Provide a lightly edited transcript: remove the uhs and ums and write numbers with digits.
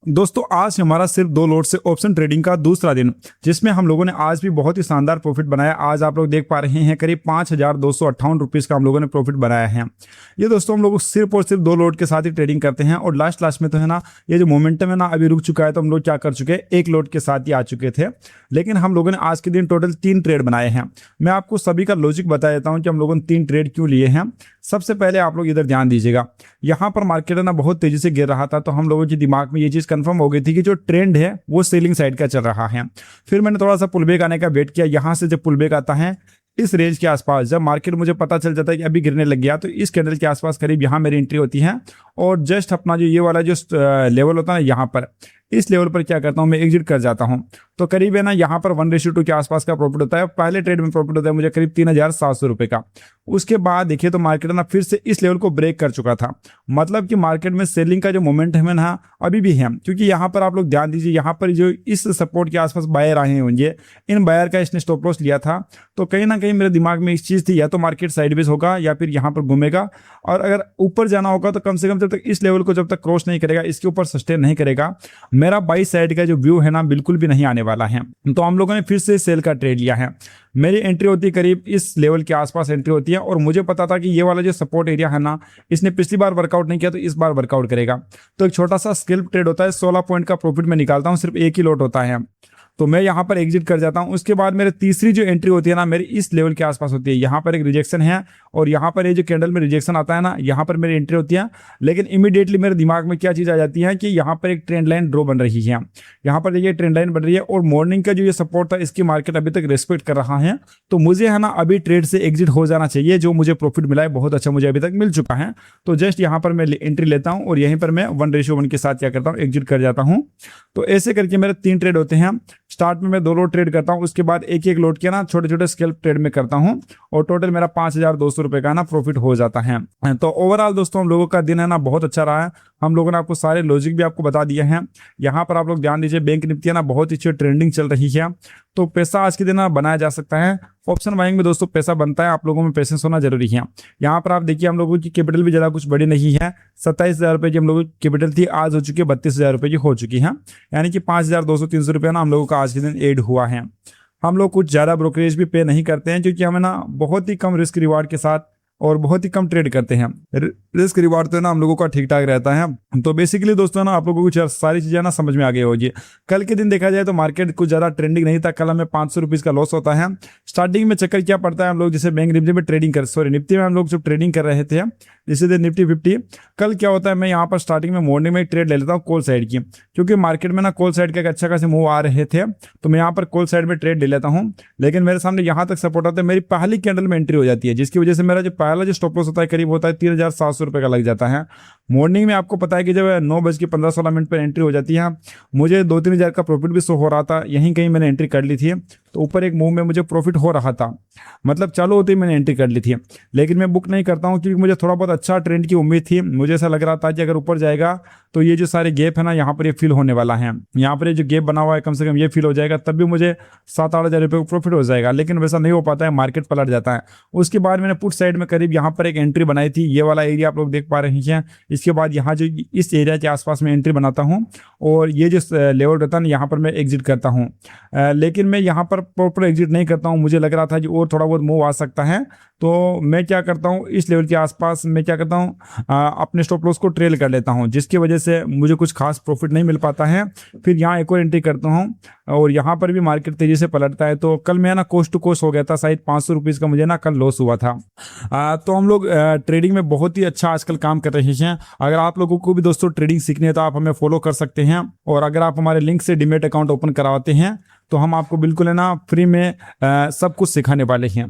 दोस्तों आज हमारा सिर्फ 2 लॉट से ऑप्शन ट्रेडिंग का दूसरा दिन, जिसमें हम लोगों ने आज भी बहुत ही शानदार प्रॉफिट बनाया। आज आप लोग देख पा रहे हैं करीब 5,258 रुपीज़ का हम लोगों ने प्रॉफिट बनाया है। ये दोस्तों हम लोग सिर्फ और सिर्फ 2 लॉट के साथ ही ट्रेडिंग करते हैं और लास्ट में तो है ना, ये जो मोमेंटम है ना अभी रुक चुका है, तो हम लोग क्या कर चुके हैं, 1 लॉट के साथ ही आ चुके थे। लेकिन हम लोगों ने आज के दिन टोटल 3 ट्रेड बनाए हैं। मैं आपको सभी का लॉजिक बता देता हूँ कि हम लोगों ने 3 ट्रेड क्यों लिए हैं। सबसे पहले आप लोग इधर ध्यान दीजिएगा, यहाँ पर मार्केट है ना बहुत तेजी से गिर रहा था, तो हम लोगों के दिमाग में ये चीज़ कंफर्म हो गई थी कि जो ट्रेंड है वो सेलिंग साइड का चल रहा है। फिर मैंने थोड़ा सा पुलबैक आने का वेट किया। यहाँ से जब पुलबैक आता है इस रेंज के आसपास, जब मार्केट मुझे पता चल जाता है कि अभी गिरने लग गया, तो इस कैंडल के आसपास करीब यहाँ मेरी एंट्री होती है और जस्ट अपना जो ये वाला जो लेवल होता है यहाँ पर, इस लेवल पर क्या करता हूँ मैं, एग्जिट कर जाता हूँ। तो करीब है ना यहाँ पर 1:2 के आसपास का प्रॉफिट होता है। पहले ट्रेड में प्रॉफिट होता है मुझे करीब 3,700 रुपये का। उसके बाद देखिए तो मार्केट ना फिर से इस लेवल को ब्रेक कर चुका था। मतलब कि मार्केट में सेलिंग का जो मोमेंटम है ना अभी भी है, क्योंकि यहाँ पर आप लोग ध्यान दीजिए, यहाँ पर जो इस सपोर्ट के आसपास बायर आए होंगे, इन बायर का इसने स्टॉप लॉस लिया था। तो कहीं ना कहीं मेरे दिमाग में इस चीज़ थी, या तो मार्केट साइडवेज होगा या फिर यहाँ पर घूमेगा, और अगर ऊपर जाना होगा तो कम से कम जब तक इस लेवल को जब तक क्रॉस नहीं करेगा, इसके ऊपर सस्टेन नहीं करेगा, मेरा बाई साइड का जो व्यू है ना बिल्कुल भी नहीं आने वाला है। तो हम लोगों ने फिर से सेल का ट्रेड लिया है। मेरी एंट्री होती है करीब इस लेवल के आसपास एंट्री होती है, और मुझे पता था कि ये वाला जो सपोर्ट एरिया है ना, इसने पिछली बार वर्कआउट नहीं किया तो इस बार वर्कआउट करेगा। तो एक छोटा सा स्कैल्प ट्रेड होता है, 16 पॉइंट का प्रॉफिट मैं निकालता हूँ, सिर्फ एक ही लॉट होता है, तो मैं यहाँ पर एग्जिट कर जाता हूँ। उसके बाद मेरे तीसरी जो एंट्री होती है ना, मेरी इस लेवल के आसपास होती है। यहाँ पर एक रिजेक्शन है और यहाँ पर ये जो कैंडल में रिजेक्शन आता है ना, यहाँ पर मेरी एंट्री होती है। लेकिन इमीडिएटली मेरे दिमाग में क्या चीज़ आ जाती है कि यहाँ पर एक ट्रेंड लाइन ड्रॉ बन रही है। यहाँ पर देखिए ट्रेंड लाइन बन रही है और मॉर्निंग का जो ये सपोर्ट था इसकी मार्केट अभी तक रेस्पेक्ट कर रहा है। तो मुझे है ना अभी ट्रेड से एग्जिट हो जाना चाहिए। जो मुझे प्रॉफिट मिला है बहुत अच्छा मुझे अभी तक मिल चुका है। तो जस्ट यहाँ पर मैं एंट्री लेता हूँ और यहीं पर मैं 1:1 के साथ क्या करता हूँ, एग्जिट कर जाता हूँ। तो ऐसे करके मेरे 3 ट्रेड होते हैं। स्टार्ट में मैं 2 लॉट ट्रेड करता हूँ, उसके बाद एक लॉट के ना छोटे छोटे स्कैल्प ट्रेड में करता हूँ, और टोटल मेरा 5,200 रुपये का ना प्रॉफिट हो जाता है। तो ओवरऑल दोस्तों हम लोगों का दिन है ना बहुत अच्छा रहा है। हम लोगों ने आपको सारे लॉजिक भी आपको बता दिए हैं। यहाँ पर आप लोग ध्यान दीजिए, बैंक निफ्टी है ना बहुत अच्छी ट्रेंडिंग चल रही है, तो पैसा आज के दिन ना बनाया जा सकता है। ऑप्शन बाइंग में दोस्तों पैसा बनता है, आप लोगों में पेशेंस होना जरूरी है। यहाँ पर आप देखिए हम लोगों की कैपिटल भी ज़्यादा कुछ बड़ी नहीं है। 27,000 रुपये की हम लोगों की कैपिटल थी, आज हो चुकी है 32,000 रुपये की हो चुकी है। यानी कि 5,200-300 रुपये ना हम लोगों का आज के दिन एड हुआ है। हम लोग कुछ ज़्यादा ब्रोकरेज भी पे नहीं करते हैं, क्योंकि हमें ना बहुत ही कम रिस्क रिवार्ड के साथ और बहुत ही कम ट्रेड करते हैं। रिस्क रिवार्ड तो ना हम लोगों का ठीक ठाक रहता है। तो बेसिकली दोस्तों ना आप लोगों को सारी चीज़ें ना समझ में आ गई होगी। कल के दिन देखा जाए तो मार्केट कुछ ज़्यादा ट्रेंडिंग नहीं था। कल हमें 500 रुपीज़ का लॉस होता है। स्टार्टिंग में चक्कर क्या पड़ता है, हम लोग जैसे बैंक निफ्टी में ट्रेडिंग निफ्टी में हम लोग जब ट्रेडिंग कर रहे थे, जैसे निफ्टी 50, कल क्या होता है, मैं यहाँ पर स्टार्टिंग में मॉर्निंग में ट्रेड ले लेता हूँ कॉल साइड की, क्योंकि मार्केट में ना कॉल साइड का अच्छा खासे मूव आ रहे थे, तो मैं यहाँ पर कॉल साइड में ट्रेड ले लेता हूँ। लेकिन मेरे सामने यहाँ तक सपोर्ट आता है, मेरी पहली कैंडल में एंट्री हो जाती है, जिसकी वजह से मेरा जो पहला जो स्टॉप लॉस होता है करीब होता है 3,700 रुपये का लग जाता है। मॉर्निंग में आपको पता है कि जब 9:15-16 पर एंट्री हो जाती है, मुझे 2-3 हज़ार का प्रॉफिट भी शो हो रहा था। यहीं कहीं मैंने एंट्री कर ली थी, तो ऊपर एक मूव में मुझे प्रॉफिट हो रहा था, मतलब चालू होते ही मैंने एंट्री कर ली थी। लेकिन मैं बुक नहीं करता हूँ, क्योंकि मुझे थोड़ा बहुत अच्छा ट्रेंड की उम्मीद थी। मुझे ऐसा लग रहा था कि अगर ऊपर जाएगा तो ये जो सारे गैप है ना यहाँ पर ये फिल होने वाला है। यहाँ पर ये जो गैप बना हुआ है कम से कम ये फिल हो जाएगा, तब भी मुझे 7-8 हज़ार रुपये का प्रॉफिट हो जाएगा। लेकिन वैसा नहीं हो पाता है, मार्केट पलट जाता है। उसके बाद मैंने पुट साइड में करीब यहाँ पर एक एंट्री बनाई थी, ये वाला एरिया आप लोग देख पा रहे हैं। इसके बाद यहाँ जो इस एरिया के आसपास में एंट्री बनाता हूँ, और ये जो लेवल रहता है यहाँ पर मैं एग्जिट करता हूँ। लेकिन मैं यहाँ पर प्रॉपर एग्जिट नहीं करता हूँ। मुझे लग रहा था कि और थोड़ा बहुत मूव आ सकता है, तो मैं क्या करता हूँ, इस लेवल के आसपास मैं क्या करता हूँ, अपने स्टॉप लॉस को ट्रेल कर लेता हूँ, जिसकी वजह से मुझे कुछ खास प्रॉफिट नहीं मिल पाता है। फिर यहाँ एक और एंट्री करता हूँ, और यहाँ पर भी मार्केट तेजी से पलटता है। तो कल मैं ना कोस्ट टू कोस्ट हो गया था, शायद 500 रुपीज़ का मुझे ना कल लॉस हुआ था। तो हम लोग ट्रेडिंग में बहुत ही अच्छा आजकल काम कर रहे हैं। अगर आप लोगों को भी दोस्तों ट्रेडिंग सीखनी है तो आप हमें फॉलो कर सकते हैं, और अगर आप हमारे लिंक से डीमैट अकाउंट ओपन करवाते हैं तो हम आपको बिल्कुल है ना फ्री में सब कुछ सिखाने वाले हैं।